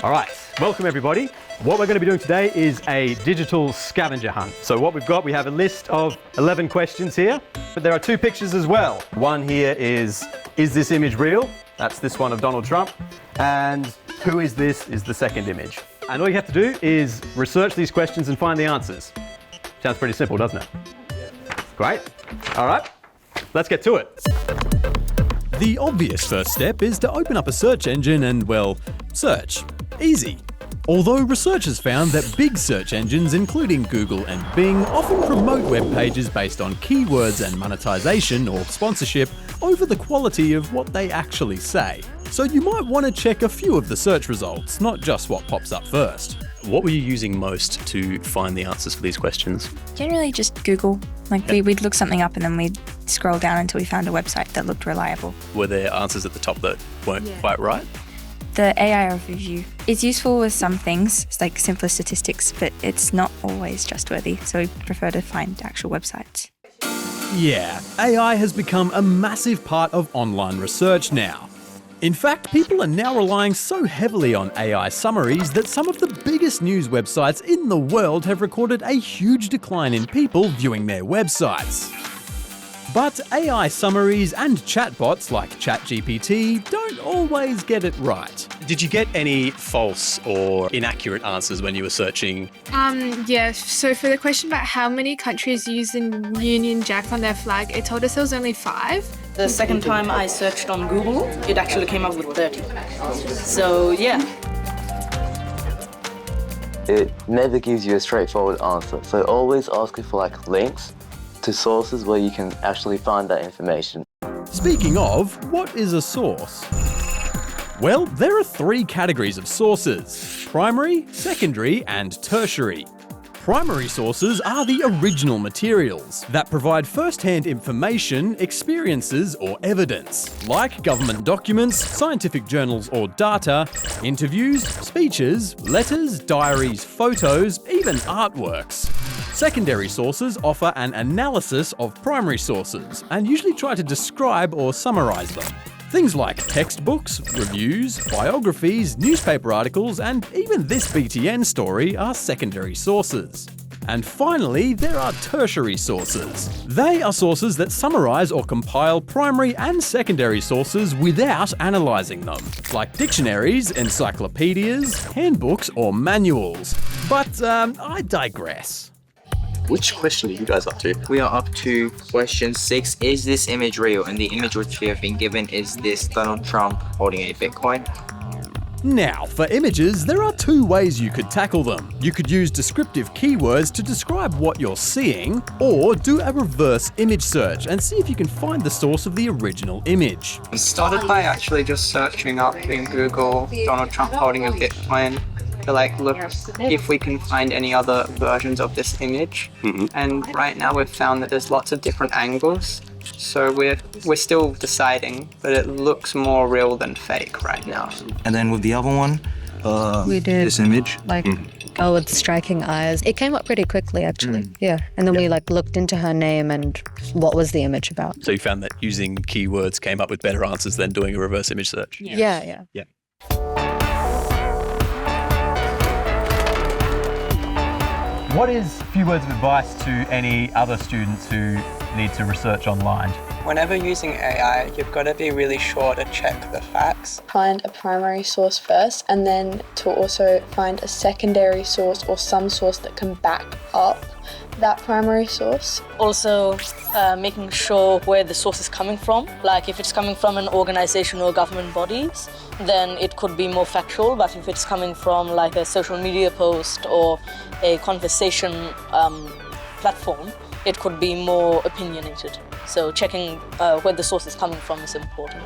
All right, welcome everybody. What we're going to be doing today is a digital scavenger hunt. So what we've got, we have a list of 11 questions here, but there are 2 pictures as well. One here is this image real? That's this one of Donald Trump. And who is this is the second image. And all you have to do is research these questions and find the answers. Sounds pretty simple, doesn't it? Great. All right, let's get to it. The obvious first step is to open up a search engine and, well, search. Easy. Although researchers found that big search engines, including Google and Bing, often promote web pages based on keywords and monetization or sponsorship over the quality of what they actually say. So you might want to check a few of the search results, not just what pops up first. What were you using most to find the answers for these questions? Generally just Google. We'd look something up and then we'd scroll down until we found a website that looked reliable. Were there answers at the top that weren't quite right? The AI overview is useful with some things, like simpler statistics, but it's not always trustworthy, so we prefer to find actual websites. Yeah, AI has become a massive part of online research now. In fact, people are now relying so heavily on AI summaries that some of the biggest news websites in the world have recorded a huge decline in people viewing their websites. But AI summaries and chatbots like ChatGPT don't always get it right. Did you get any false or inaccurate answers when you were searching? Yeah, so for the question about how many countries use the Union Jack on their flag, it told us there was only 5. The second time I searched on Google, it actually came up with 30. So, yeah. It never gives you a straightforward answer, so always ask for links to sources where you can actually find that information. Speaking of, what is a source? Well, there are 3 categories of sources: primary, secondary, and tertiary. Primary sources are the original materials that provide first-hand information, experiences, or evidence, like government documents, scientific journals or data, interviews, speeches, letters, diaries, photos, even artworks. Secondary sources offer an analysis of primary sources and usually try to describe or summarize them. Things like textbooks, reviews, biographies, newspaper articles, and even this BTN story are secondary sources. And finally, there are tertiary sources. They are sources that summarize or compile primary and secondary sources without analyzing them, like dictionaries, encyclopedias, handbooks, or manuals. But I digress. Which question are you guys up to? We are up to question 6. Is this image real? And the image which we have been given is this Donald Trump holding a Bitcoin. Now, for images, there are 2 ways you could tackle them. You could use descriptive keywords to describe what you're seeing, or do a reverse image search and see if you can find the source of the original image. We started by actually just searching up in Google Donald Trump holding a Bitcoin to look if we can find any other versions of this image. And right now we've found that there's lots of different angles, so we're still deciding, but it looks more real than fake right now. And then with the other one, we did this image, go with striking eyes. It came up pretty quickly, actually. Yeah, and then we looked into her name and what was the image about. So you found that using keywords came up with better answers than doing a reverse image search? Yeah. What is a few words of advice to any other students who need to research online? Whenever using AI, you've got to be really sure to check the facts. Find a primary source first, and then to also find a secondary source or some source that can back up that primary source. Also, making sure where the source is coming from. Like if it's coming from an organization or government bodies, then it could be more factual. But if it's coming from a social media post or a conversation platform, it could be more opinionated. So checking where the source is coming from is important.